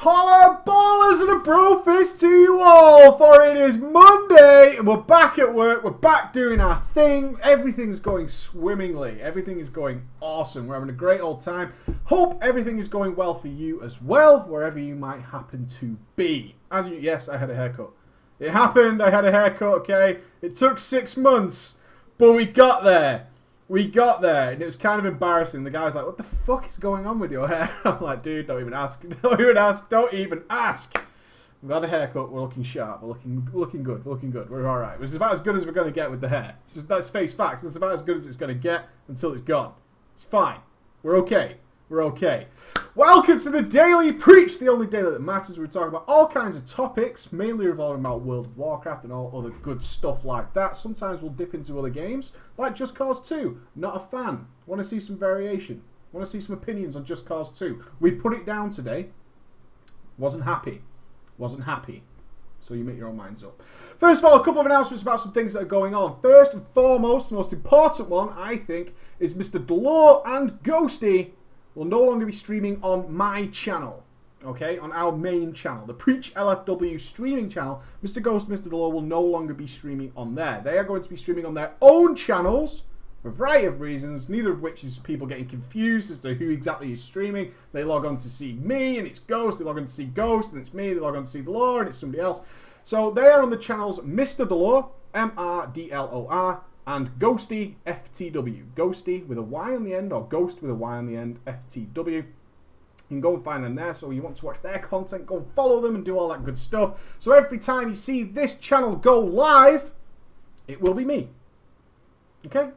Holla ballers and a bro fist to you all, for it is Monday and we're back at work, we're back doing our thing, everything's going swimmingly, everything is going awesome, we're having a great old time. Hope everything is going well for you as well, wherever you might happen to be. Yes, I had a haircut. It happened, I had a haircut, okay? It took 6 months, but we got there. We got there, and it was kind of embarrassing. The guy was like, what the fuck is going on with your hair? I'm like, dude, don't even ask. Don't even ask. Don't even ask. We've had a haircut. We're looking sharp. We're looking good. We're looking good. We're all right. It's about as good as we're going to get with the hair. That's face facts. That's about as good as it's going to get until it's gone. It's fine. We're okay. We're okay. Welcome to the Daily Preach, the only daily that matters. We talk about all kinds of topics, mainly revolving about World of Warcraft and all other good stuff like that. Sometimes we'll dip into other games, like Just Cause 2. Not a fan. Want to see some variation. Want to see some opinions on Just Cause 2. We put it down today. Wasn't happy. Wasn't happy. So you make your own minds up. First of all, a couple of announcements about some things that are going on. First and foremost, the most important one, I think, is Mr. Delore and Ghosty will no longer be streaming on my channel, okay, on our main channel, the Preach LFW streaming channel. Mr. Ghost and Mr. Delore will no longer be streaming on there. They are going to be streaming on their own channels for a variety of reasons, neither of which is people getting confused as to who exactly is streaming. They log on to see me and it's Ghost, they log on to see Ghost and it's me, they log on to see Delore and it's somebody else. So they are on the channels Mr. Delore, MRDLOR, and Ghosty FTW. Ghosty with a Y on the end, or Ghost with a Y on the end, FTW. You can go and find them there. So you want to watch their content, go and follow them and do all that good stuff. So every time you see this channel go live, it will be me. Okay?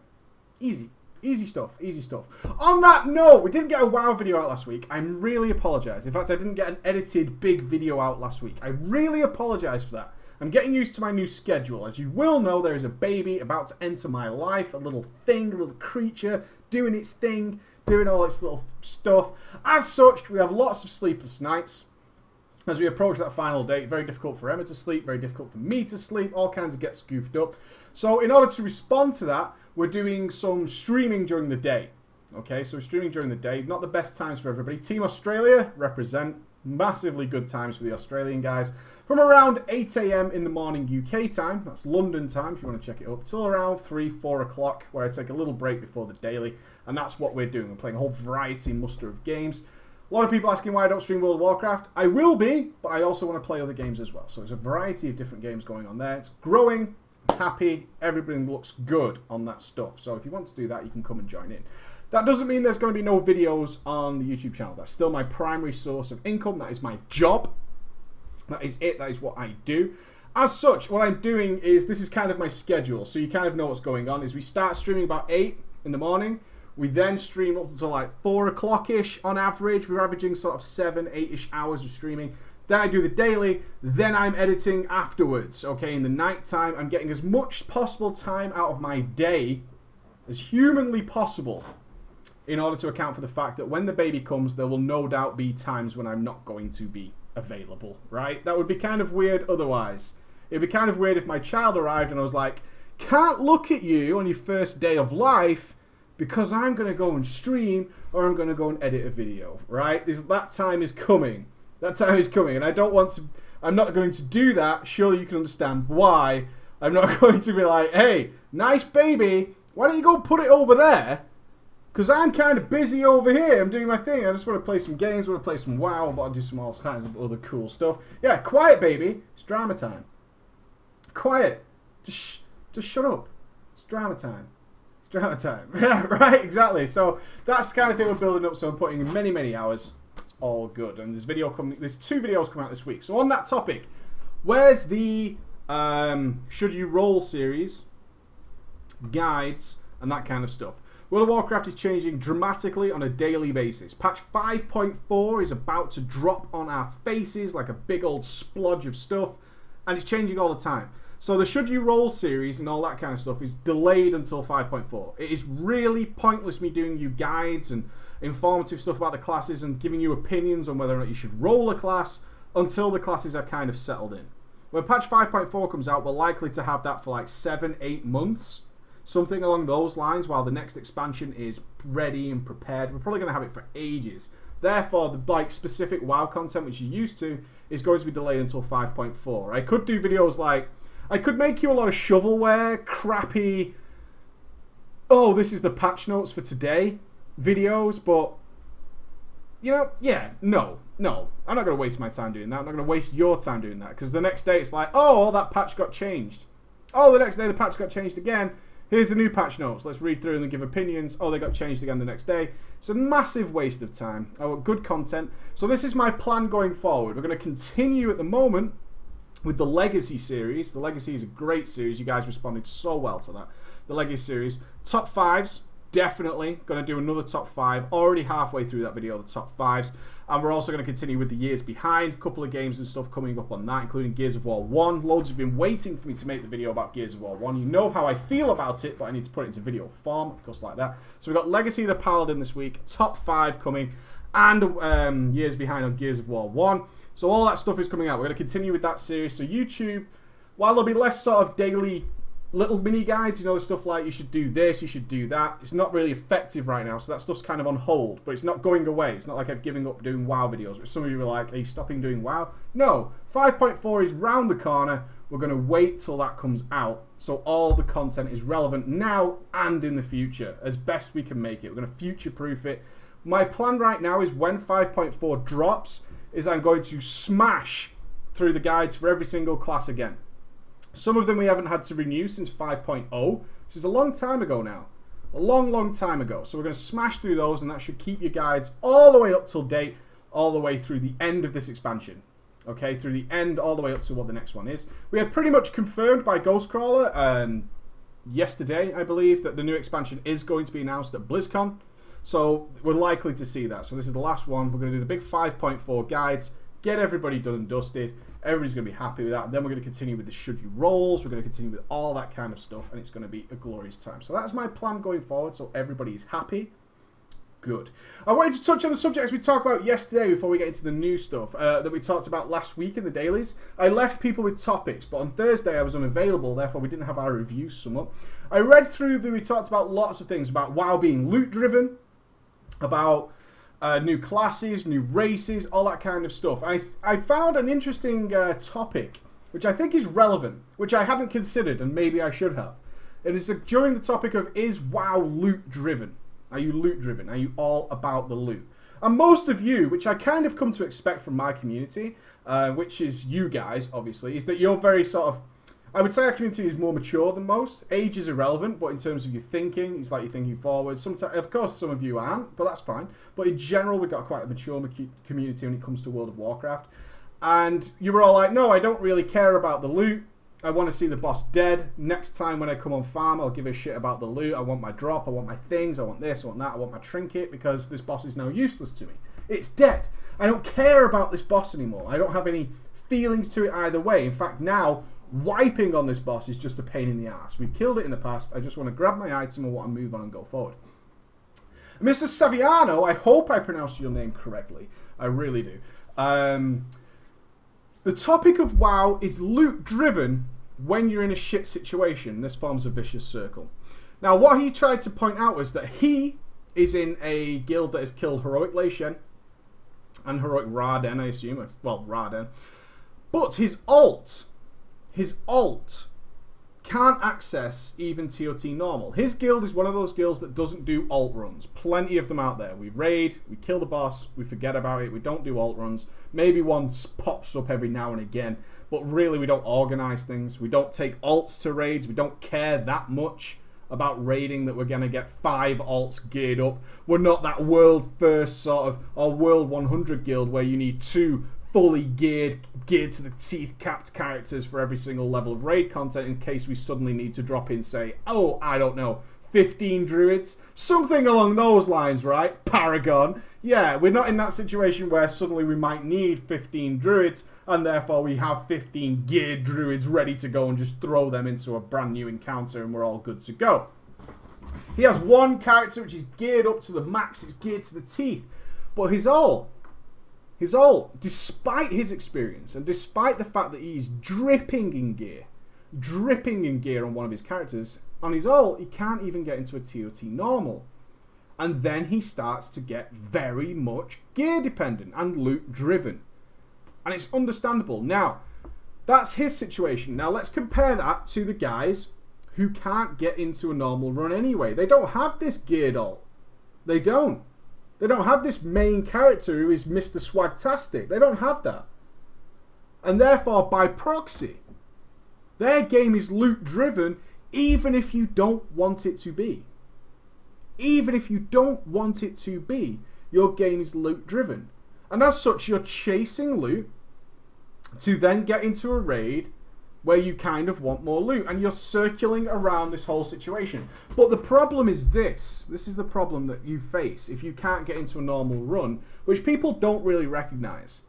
Easy. Easy stuff. Easy stuff. On that note, we didn't get a WoW video out last week. I really apologise. In fact, I didn't get an edited big video out last week. I really apologise for that. I'm getting used to my new schedule. As you will know, there is a baby about to enter my life, a little thing, a little creature, doing its thing, doing all its little stuff. As such, we have lots of sleepless nights as we approach that final date. Very difficult for Emma to sleep, very difficult for me to sleep, all kinds of gets goofed up. So in order to respond to that, we're doing some streaming during the day. Okay, so streaming during the day, not the best times for everybody. Team Australia represent. Massively good times for the Australian guys. From around 8 AM in the morning UK time, that's London time if you want to check it up, till around 3, 4 o'clock, where I take a little break before the daily. And that's what we're doing. We're playing a whole variety muster of games. A lot of people asking why I don't stream World of Warcraft. I will be, but I also want to play other games as well. So there's a variety of different games going on there. It's growing, I'm happy, everything looks good on that stuff. So if you want to do that, you can come and join in. That doesn't mean there's going to be no videos on the YouTube channel. That's still my primary source of income. That is my job. That is it. That is what I do. As such, what I'm doing is, this is kind of my schedule. So you kind of know what's going on. Is we start streaming about 8 in the morning. We then stream up until like 4 o'clock-ish on average. We're averaging sort of 7, 8-ish hours of streaming. Then I do the daily. Then I'm editing afterwards. Okay, in the night time, I'm getting as much possible time out of my day as humanly possible, in order to account for the fact that when the baby comes, there will no doubt be times when I'm not going to be available, right? That would be kind of weird otherwise. It'd be kind of weird if my child arrived and I was like, can't look at you on your first day of life because I'm going to go and stream or I'm going to go and edit a video, right? That time is coming. That time is coming, and I don't want to, I'm not going to do that. Surely you can understand why I'm not going to be like, hey, nice baby, why don't you go put it over there? Because I'm kind of busy over here. I'm doing my thing. I just want to play some games. I want to play some WoW. I want to do some all kinds of other cool stuff. Yeah, quiet, baby. It's drama time. Quiet. Just shut up. It's drama time. It's drama time. Yeah, right, exactly. So that's the kind of thing we're building up. So I'm putting in many, many hours. It's all good. And there's 2 videos coming out this week. So on that topic, where's the Should You Roll series, guides, and that kind of stuff? World of Warcraft is changing dramatically on a daily basis. Patch 5.4 is about to drop on our faces like a big old splodge of stuff, and it's changing all the time. So the Should You Roll series and all that kind of stuff is delayed until 5.4. It is really pointless me doing you guides and informative stuff about the classes and giving you opinions on whether or not you should roll a class until the classes are kind of settled in. When patch 5.4 comes out, we're likely to have that for like 7, 8 months. Something along those lines, while the next expansion is ready and prepared. We're probably going to have it for ages. Therefore, the like specific WoW content which you're used to is going to be delayed until 5.4. I could do videos like, I could make you a lot of shovelware, crappy, oh, this is the patch notes for today videos, but, you know, yeah, no. I'm not going to waste my time doing that. I'm not going to waste your time doing that, because the next day it's like, oh, that patch got changed. Oh, the next day the patch got changed again. Here's the new patch notes. Let's read through them and give opinions. Oh, they got changed again the next day. It's a massive waste of time. I want good content. So this is my plan going forward. We're going to continue at the moment with the Legacy series. The Legacy is a great series. You guys responded so well to that. The Legacy series. Top 5s. Definitely going to do another top 5. Already halfway through that video, the top 5s. And we're also going to continue with the years behind. A couple of games and stuff coming up on that, including Gears of War 1. Loads have been waiting for me to make the video about Gears of War 1. You know how I feel about it, but I need to put it into video form, just like that. So we've got Legacy of the Paladin this week, top 5 coming, and years behind on Gears of War 1. So all that stuff is coming out. We're going to continue with that series. So YouTube, while there'll be less sort of daily little mini guides, you know, stuff like you should do this, you should do that. It's not really effective right now, so that stuff's kind of on hold, but it's not going away. It's not like I've given up doing WoW videos, but some of you were like, are you stopping doing WoW? No, 5.4 is round the corner. We're going to wait till that comes out, so all the content is relevant now and in the future, as best we can make it. We're going to future-proof it. My plan right now is when 5.4 drops, is I'm going to smash through the guides for every single class again. Some of them we haven't had to renew since 5.0, which is a long time ago now. A long time ago. So we're going to smash through those, and that should keep your guides all the way up till date, all the way through the end of this expansion. Okay, through the end, all the way up to what the next one is. We had pretty much confirmed by Ghostcrawler yesterday, I believe, that the new expansion is going to be announced at BlizzCon. So we're likely to see that. So this is the last one. We're going to do the big 5.4 guides, get everybody done and dusted. Everybody's going to be happy with that. And then we're going to continue with the should you rolls. We're going to continue with all that kind of stuff. And it's going to be a glorious time. So that's my plan going forward. So everybody's happy. Good. I wanted to touch on the subjects we talked about yesterday before we get into the new stuff that we talked about last week in the dailies. I left people with topics, but on Thursday I was unavailable, therefore we didn't have our review sum up. I read through we talked about lots of things about WoW being loot driven, about new classes, new races, all that kind of stuff. I found an interesting topic, which I think is relevant, which I hadn't considered, and maybe I should have. It is during the topic of, is WoW loot driven? Are you loot driven? Are you all about the loot? And most of you, which I kind of come to expect from my community, which is you guys, obviously, is that you're very sort of, I would say our community is more mature than most. Age is irrelevant, but in terms of your thinking, it's like you're thinking forward. Sometimes, of course, some of you aren't, but that's fine. But in general, we've got quite a mature community when it comes to World of Warcraft. And you were all like, no, I don't really care about the loot. I want to see the boss dead. Next time when I come on farm, I'll give a shit about the loot. I want my drop, I want my things, I want this, I want that, I want my trinket, because this boss is now useless to me. It's dead. I don't care about this boss anymore. I don't have any feelings to it either way. In fact, now, wiping on this boss is just a pain in the ass. We've killed it in the past. I just want to grab my item and want to move on and go forward. Mr. Saviano, I hope I pronounced your name correctly. I really do. The topic of WoW is loot driven when you're in a shit situation. This forms a vicious circle. Now, what he tried to point out was that he is in a guild that has killed Heroic Lei Shen and Heroic Raden, I assume. Well, Raden. But his alt can't access even TOT normal. His guild is one of those guilds that doesn't do alt runs. Plenty of them out there. We raid, we kill the boss, we forget about it, we don't do alt runs. Maybe one pops up every now and again, but really we don't organize things. We don't take alts to raids. We don't care that much about raiding that we're going to get 5 alts geared up. We're not that world first sort of, or world 100 guild where you need 2 fully geared to the teeth capped characters for every single level of raid content in case we suddenly need to drop in, say, oh, I don't know, 15 druids, something along those lines, right? Paragon. Yeah, we're not in that situation where suddenly we might need 15 druids and therefore we have 15 geared druids ready to go and just throw them into a brand new encounter and we're all good to go. He has one character which is geared up to the max, it's geared to the teeth, but his ult, despite his experience and despite the fact that he's dripping in gear on one of his characters, on his ult, he can't even get into a TOT normal. And then he starts to get very much gear dependent and loot driven. And it's understandable. Now, that's his situation. Now let's compare that to the guys who can't get into a normal run anyway. They don't have this geared alt. They don't. They don't have this main character who is Mr. Swagtastic. They don't have that. And therefore, by proxy, their game is loot driven even if you don't want it to be. Even if you don't want it to be, your game is loot driven. And as such, you're chasing loot to then get into a raid where you kind of want more loot. And you're circling around this whole situation. But the problem is this. This is the problem that you face if you can't get into a normal run, which people don't really recognize.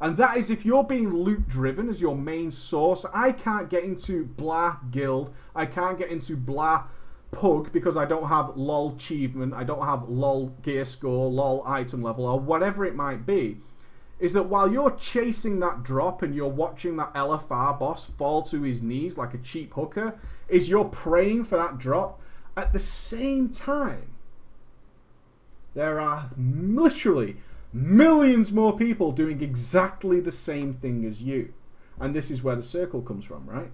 And that is if you're being loot driven as your main source. I can't get into blah guild. I can't get into blah pug because I don't have lol achievement. I don't have lol gear score, lol item level, or whatever it might be. Is that while you're chasing that drop and you're watching that LFR boss fall to his knees like a cheap hooker, is you're praying for that drop. At the same time, there are literally millions more people doing exactly the same thing as you. And this is where the circle comes from, right?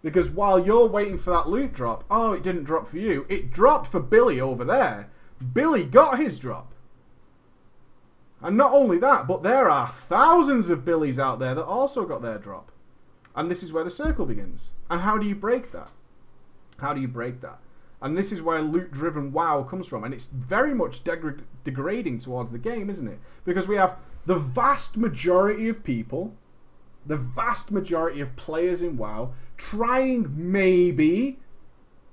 Because while you're waiting for that loot drop, oh, it didn't drop for you. It dropped for Billy over there. Billy got his drop. And not only that, but there are thousands of Billys out there that also got their drop. And this is where the circle begins. And how do you break that? How do you break that? And this is where loot-driven WoW comes from. And it's very much degrading towards the game, isn't it? Because we have the vast majority of people, the vast majority of players in WoW, trying maybe,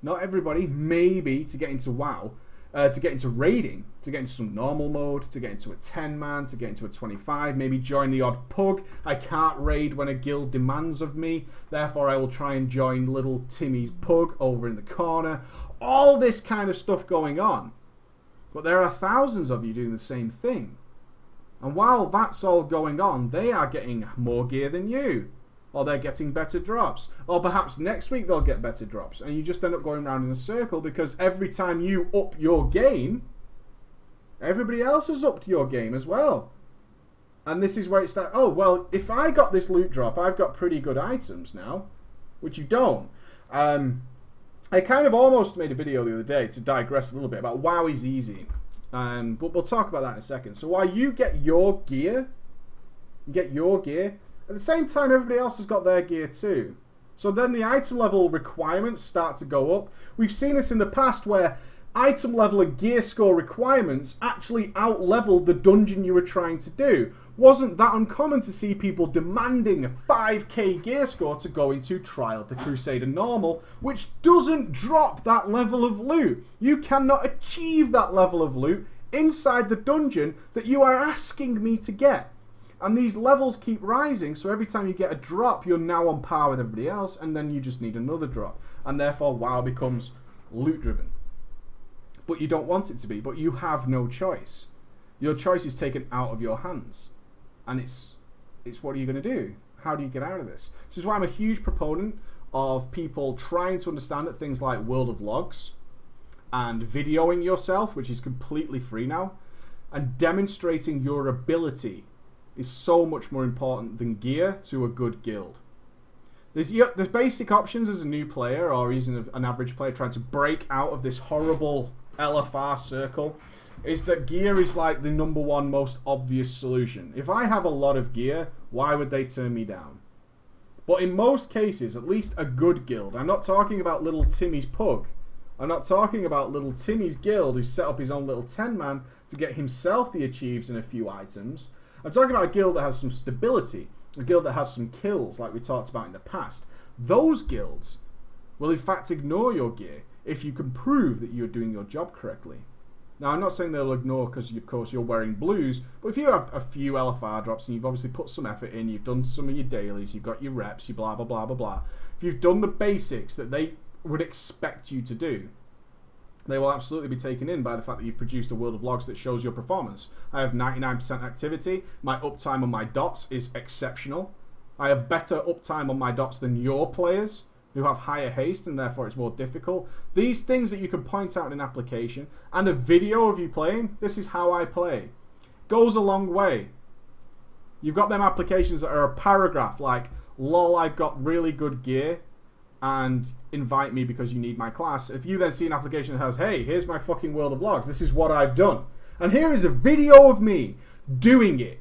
not everybody, maybe to get into WoW, to get into raiding, to get into some normal mode, to get into a 10-man, to get into a 25, maybe join the odd pug. I can't raid when a guild demands of me, therefore I will try and join little Timmy's pug over in the corner. All this kind of stuff going on. But there are thousands of you doing the same thing. And while that's all going on, they are getting more gear than you. Or they're getting better drops. Or perhaps next week they'll get better drops. And you just end up going around in a circle because every time you up your game, everybody else has upped your game as well. And this is where it starts. Oh, well, if I got this loot drop, I've got pretty good items now. Which you don't. I kind of almost made a video the other day to digress a little bit about WoW is easy. But we'll talk about that in a second. So while you get your gear, at the same time, everybody else has got their gear too. So then the item level requirements start to go up. We've seen this in the past where item level and gear score requirements actually out-leveled the dungeon you were trying to do. Wasn't that uncommon to see people demanding a 5k gear score to go into Trial of the Crusader Normal, which doesn't drop that level of loot. You cannot achieve that level of loot inside the dungeon that you are asking me to get. And these levels keep rising, so every time you get a drop, you're now on par with everybody else, and then you just need another drop. And therefore, WoW becomes loot-driven. But you don't want it to be, but you have no choice. Your choice is taken out of your hands. And it's what are you going to do? How do you get out of this? This is why I'm a huge proponent of people trying to understand that things like World of Logs and videoing yourself, which is completely free now, and demonstrating your ability is so much more important than gear to a good guild. There's basic options as a new player or even an average player trying to break out of this horrible LFR circle, is that gear is like the #1 most obvious solution. If I have a lot of gear, why would they turn me down? But in most cases, at least a good guild, I'm not talking about little Timmy's pug, I'm not talking about little Timmy's guild who set up his own little 10-man to get himself the achieves and a few items. I'm talking about a guild that has some stability, a guild that has some kills like we talked about in the past. Those guilds will in fact ignore your gear if you can prove that you're doing your job correctly. Now, I'm not saying they'll ignore because, of course, you're wearing blues, but if you have a few LFR drops and you've obviously put some effort in, you've done some of your dailies, you've got your reps, your blah, blah, blah, blah, blah. If you've done the basics that they would expect you to do, they will absolutely be taken in by the fact that you've produced a World of Logs that shows your performance. I have 99% activity. My uptime on my dots is exceptional. I have better uptime on my dots than your players. who have higher haste and therefore it's more difficult. These things that you can point out in an application and a video of you playing, this is how I play, goes a long way. You've got them applications that are a paragraph like, lol, I've got really good gear and invite me because you need my class. If you then see an application that has, hey, here's my fucking World of Logs, this is what I've done. And here is a video of me doing it.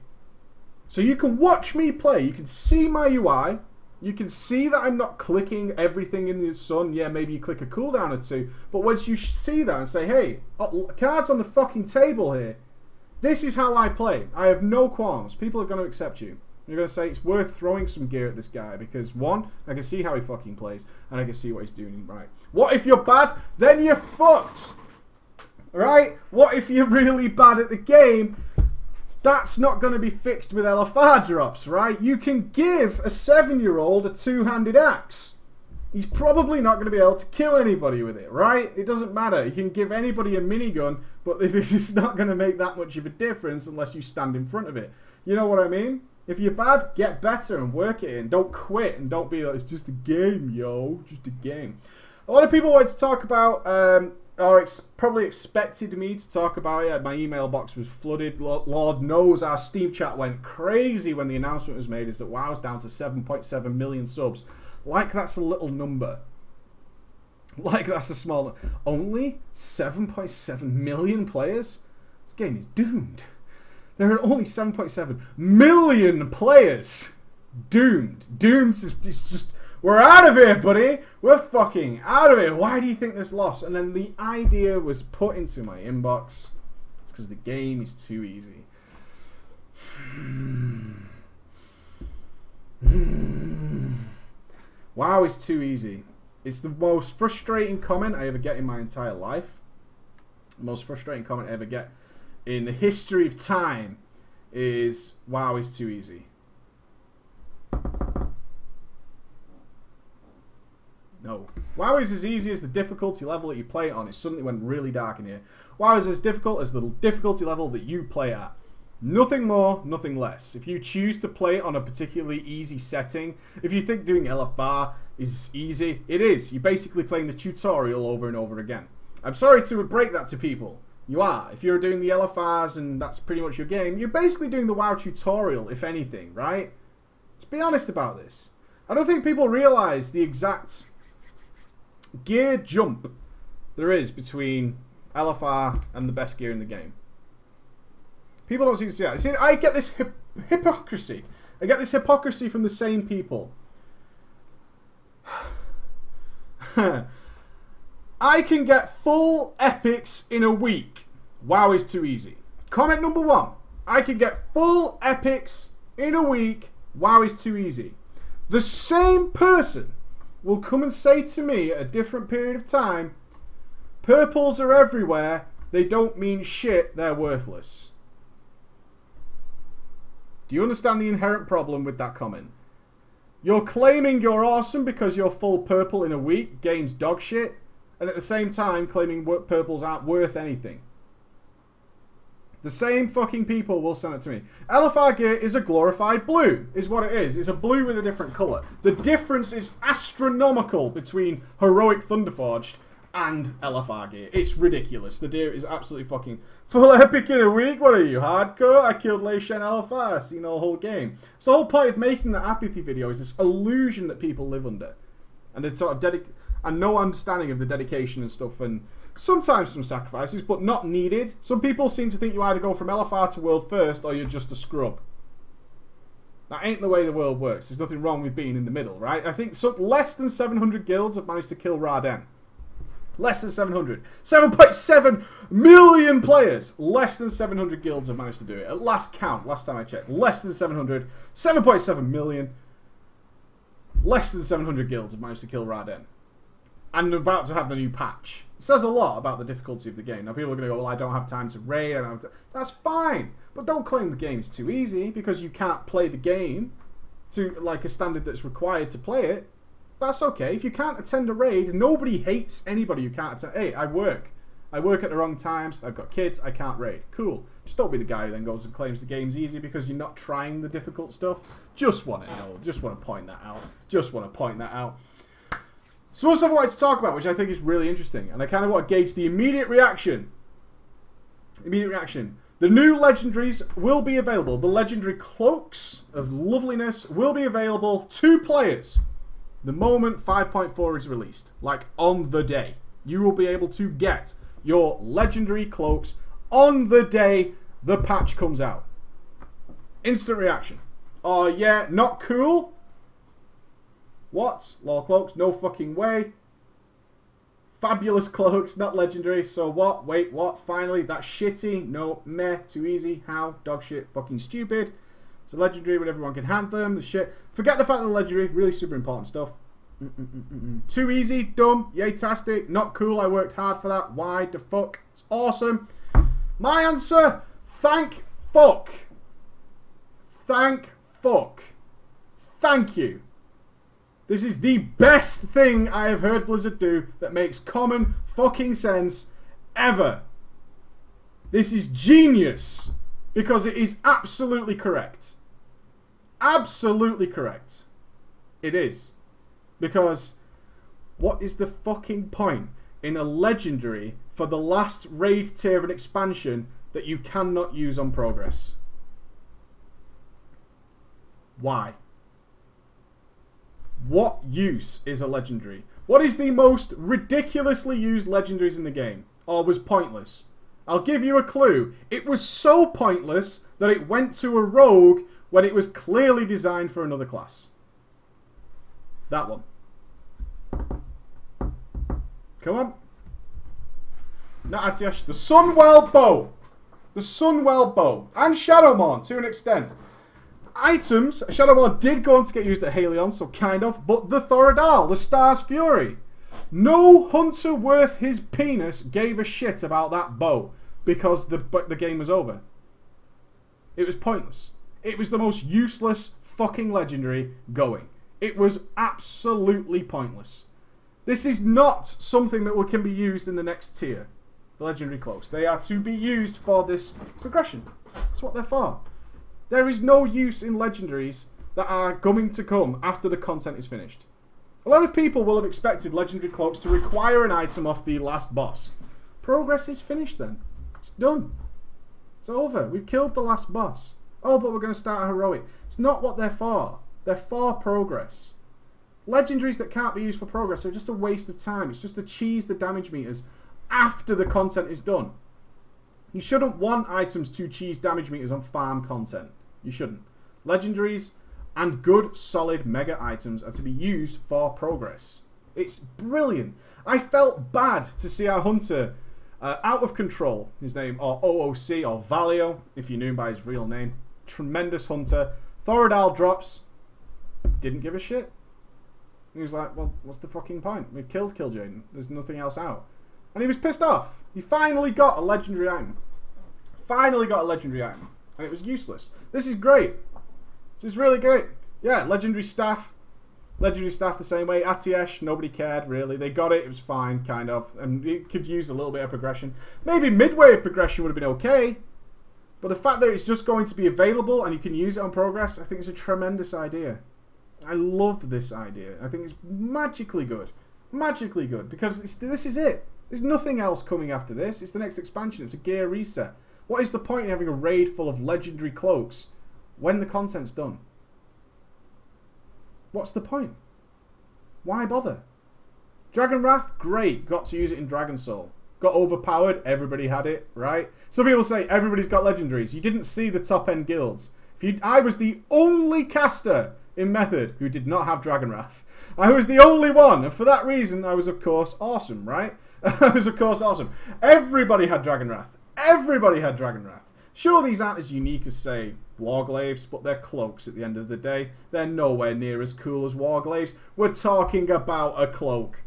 So you can watch me play, you can see my UI, you can see that I'm not clicking everything in the sun. Yeah, maybe you click a cooldown or two. But once you see that and say, hey, cards on the fucking table here. This is how I play. I have no qualms. People are going to accept you. You're going to say it's worth throwing some gear at this guy because, one, I can see how he fucking plays and I can see what he's doing right. What if you're bad? Then you're fucked. Right? What if you're really bad at the game? That's not going to be fixed with LFR drops, right? You can give a 7-year-old a two-handed axe. He's probably not going to be able to kill anybody with it, right? It doesn't matter. You can give anybody a minigun, but this is not going to make that much of a difference unless you stand in front of it. You know what I mean? If you're bad, get better and work it in. Don't quit and don't be like, it's just a game, yo. Just a game. A lot of people wanted to talk about... or probably expected me to talk about it. My email box was flooded. Lord knows our Steam chat went crazy when the announcement was made is that WoW's down to 7.7 million subs. Like that's a little number. Like that's a small number. Only 7.7 million players? This game is doomed. There are only 7.7 million players. Doomed. Doomed is just... We're out of here, buddy. We're fucking out of here. Why do you think this lost? And then the idea was put into my inbox. It's because the game is too easy. WoW is too easy. It's the most frustrating comment I ever get in my entire life. The most frustrating comment I ever get in the history of time is WoW is too easy. No. WoW is as easy as the difficulty level that you play it on. It suddenly went really dark in here. WoW is as difficult as the difficulty level that you play at. Nothing more, nothing less. If you choose to play it on a particularly easy setting, if you think doing LFR is easy, it is. You're basically playing the tutorial over and over again. I'm sorry to break that to people. You are. If you're doing the LFRs and that's pretty much your game, you're basically doing the WoW tutorial, if anything, right? Let's be honest about this. I don't think people realise the exact... gear jump there is between LFR and the best gear in the game. People don't seem to see that. See, I get this hypocrisy. I get this hypocrisy from the same people. I can get full epics in a week. WoW is too easy. Comment number 1. I can get full epics in a week. WoW is too easy. The same person will come and say to me at a different period of time, purples are everywhere, they don't mean shit, they're worthless. Do you understand the inherent problem with that comment? You're claiming you're awesome because you're full purple in a week, game's dog shit, and at the same time claiming purples aren't worth anything. The same fucking people will send it to me. LFR gear is a glorified blue, is what it is. It's a blue with a different colour. The difference is astronomical between Heroic Thunderforged and LFR gear. It's ridiculous. The gear is absolutely fucking full epic in a week. What are you, hardcore? I killed Lei Shen LFR. Seen the whole game. So the whole point of making the apathy video is this illusion that people live under. And it's sort of and no understanding of the dedication and stuff, and sometimes some sacrifices, but not needed. Some people seem to think you either go from LFR to World first, or you're just a scrub. That ain't the way the world works. There's nothing wrong with being in the middle, right? I think less than 700 guilds have managed to kill Raden. Less than 700. 7.7 million players. Less than 700 guilds have managed to do it. At last count, last time I checked. Less than 700. 7.7 million. Less than 700 guilds have managed to kill Raden. And about to have the new patch. It says a lot about the difficulty of the game. Now people are going to go, well, I don't have time to raid. I don't have to... That's fine. But don't claim the game is too easy because you can't play the game to like a standard that's required to play it. That's okay. If you can't attend a raid, nobody hates anybody who can't attend. Hey, I work. I work at the wrong times. I've got kids. I can't raid. Cool. Just don't be the guy who then goes and claims the game's easy because you're not trying the difficult stuff. Just want to know. Just want to point that out. Just want to point that out. Some stuff I wanted to talk about, which I think is really interesting, and I kind of want to gauge the immediate reaction. The new legendaries will be available. The legendary cloaks of loveliness will be available to players the moment 5.4 is released. Like on the day. You will be able to get your legendary cloaks on the day the patch comes out. Instant reaction. Oh yeah, not cool. What? Lore cloaks? No fucking way. Fabulous cloaks, not legendary. So what? Wait, what? Finally, that's shitty. No, meh, too easy. How? Dog shit, fucking stupid. So legendary, when everyone can have them. The shit. Forget the fact that legendary, really super important stuff. Too easy, dumb, yay-tastic, not cool. I worked hard for that. Why the fuck? It's awesome. My answer: thank fuck. Thank fuck. Thank you. This is the best thing I have heard Blizzard do that makes common fucking sense ever. This is genius because it is absolutely correct. Absolutely correct. It is. Because what is the fucking point in a legendary for the last raid tier of an expansion that you cannot use on progress? Why? What use is a legendary? What is the most ridiculously used legendaries in the game? Or was pointless? I'll give you a clue. It was so pointless that it went to a rogue when it was clearly designed for another class. That one. Come on. Not Atiash. The Sunwell Bow. The Sunwell Bow. And Shadowmourne to an extent. Items. Shadowmourne did go on to get used at Halion, so kind of. But the Thoradal. The Star's Fury. No hunter worth his penis gave a shit about that bow. Because the game was over. It was pointless. It was the most useless fucking legendary going. It was absolutely pointless. This is not something that can be used in the next tier. The legendary cloaks. They are to be used for this progression. That's what they're for. There is no use in legendaries that are going to come after the content is finished. A lot of people will have expected legendary cloaks to require an item off the last boss. Progress is finished then. It's done. It's over. We've killed the last boss. Oh, but we're going to start a heroic. It's not what they're for. They're for progress. Legendaries that can't be used for progress are just a waste of time. It's just to cheese the damage meters after the content is done. You shouldn't want items to cheese damage meters on farm content. You shouldn't. Legendaries and good, solid mega items are to be used for progress. It's brilliant. I felt bad to see our hunter out of control, his name, or OOC, or Valio, if you knew him by his real name. Tremendous hunter. Thoradal drops. Didn't give a shit. He was like, well, what's the fucking point? We've killed Kil'jaeden. There's nothing else out. And he was pissed off. He finally got a legendary item. Finally got a legendary item. And it was useless. This is great. This is really great. Yeah, legendary staff. Legendary staff the same way. Atiesh, nobody cared, really. They got it. It was fine, kind of. And it could use a little bit of progression. Maybe midway of progression would have been okay. But the fact that it's just going to be available and you can use it on progress, I think it's a tremendous idea. I love this idea. I think it's magically good. Magically good. Because this is it. There's nothing else coming after this. It's the next expansion. It's a gear reset. What is the point in having a raid full of legendary cloaks when the content's done? What's the point? Why bother? Dragon Wrath, great. Got to use it in Dragon Soul. Got overpowered. Everybody had it, right? Some people say everybody's got legendaries. You didn't see the top end guilds. I was the only caster in Method who did not have Dragon Wrath. I was the only one, and for that reason, I was of course awesome, right? I was of course awesome. Everybody had Dragon Wrath. Everybody had Dragon Wrath. Sure, these aren't as unique as, say, Warglaives, but they're cloaks at the end of the day. They're nowhere near as cool as Warglaives. We're talking about a cloak.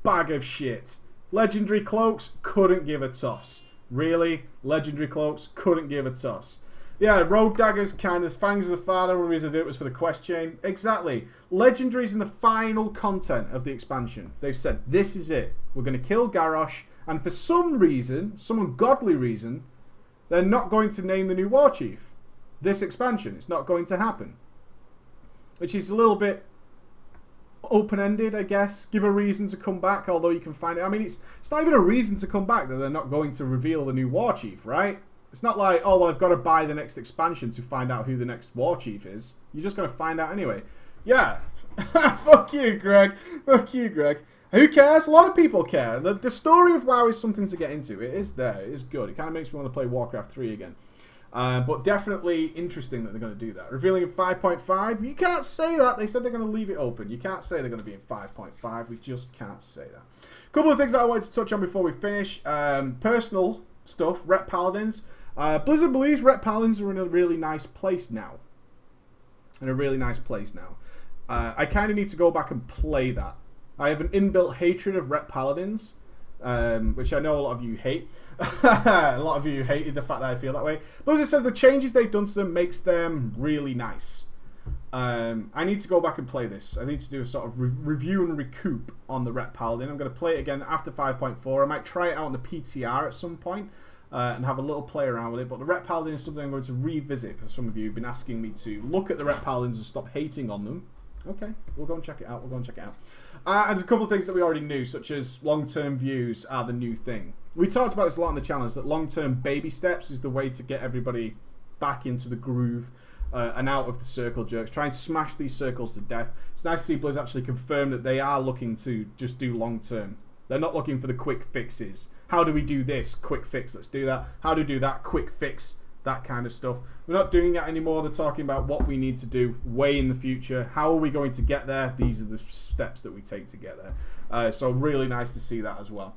Bag of shit. Legendary cloaks couldn't give a toss. Really? Legendary cloaks couldn't give a toss. Yeah, Rogue Daggers, kind of Fangs of the Father, one reason I did it was for the quest chain. Exactly. Legendaries in the final content of the expansion. They've said, this is it. We're going to kill Garrosh, and for some reason, some ungodly reason, they're not going to name the new War Chief. This expansion. It's not going to happen. Which is a little bit open-ended, I guess. Give a reason to come back, although you can find it. I mean, it's not even a reason to come back that they're not going to reveal the new War Chief, right? It's not like, oh, well, I've got to buy the next expansion to find out who the next War Chief is. You're just going to find out anyway. Yeah. Fuck you, Greg. Fuck you, Greg. Who cares? A lot of people care. The story of WoW is something to get into. It is there. It is good. It kind of makes me want to play Warcraft 3 again. But definitely interesting that they're going to do that. Revealing in 5.5. You can't say that. They said they're going to leave it open. You can't say they're going to be in 5.5. We just can't say that. A couple of things that I wanted to touch on before we finish. Personal stuff. Ret Paladins. Blizzard believes Ret Paladins are in a really nice place now. I kind of need to go back and play that. I have an inbuilt hatred of Ret Paladins, which I know a lot of you hate. A lot of you hated the fact that I feel that way. But as I said, the changes they've done to them makes them really nice. I need to go back and play this. I need to do a sort of review and recoup on the Ret Paladin. I'm going to play it again after 5.4. I might try it out on the PTR at some point and have a little play around with it. But the Ret Paladin is something I'm going to revisit for some of you who've been asking me to look at the Ret Paladins and stop hating on them. Okay, we'll go and check it out. And there's a couple of things that we already knew, such as long-term views are the new thing. We talked about this a lot in the challenge, that long-term baby steps is the way to get everybody back into the groove and out of the circle jerks. Try and smash these circles to death. It's nice to see Blizz actually confirm that they are looking to just do long-term. They're not looking for the quick fixes. How do we do this? Quick fix, let's do that. How do we do that? Quick fix. That kind of stuff. We're not doing that anymore. They're talking about what we need to do way in the future. How are we going to get there? These are the steps that we take to get there. So really nice to see that as well.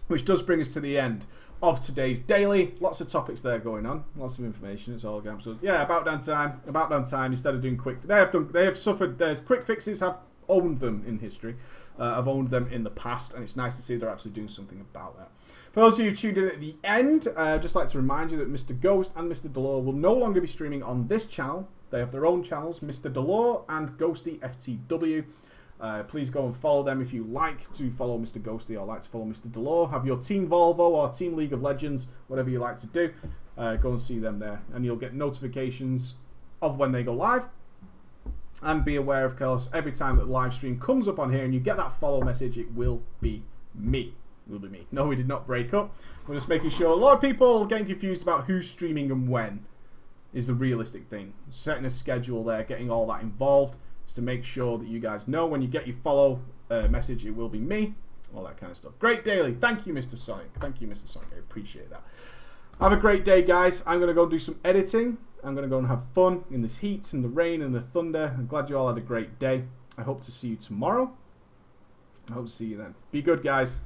Which does bring us to the end of today's daily. Lots of topics there going on. Lots of information. It's all going to, yeah, about damn time. About damn time. Instead of doing quick, they have suffered. There's quick fixes have owned them in history. I've owned them in the past, and it's nice to see they're actually doing something about that. For those of you who tuned in at the end, I'd just like to remind you that Mr. Ghost and Mr. Delore will no longer be streaming on this channel. They have their own channels, Mr. Delore and Ghosty FTW. Please go and follow them if you like to follow Mr. Ghosty or like to follow Mr. Delore. Have your Team Volvo or Team League of Legends, whatever you like to do. Go and see them there, and you'll get notifications of when they go live. And be aware, of course, every time that the live stream comes up on here and you get that follow message, it will be me. It will be me. No, we did not break up. We're just making sure. A lot of people getting confused about who's streaming and when is the realistic thing. Setting a schedule there, getting all that involved, is to make sure that you guys know when you get your follow message, it will be me. All that kind of stuff. Great daily. Thank you, Mr. Sonic. Thank you, Mr. Sonic. I appreciate that. Have a great day, guys. I'm going to go do some editing. I'm going to go and have fun in this heat and the rain and the thunder. I'm glad you all had a great day. I hope to see you tomorrow. I hope to see you then. Be good, guys.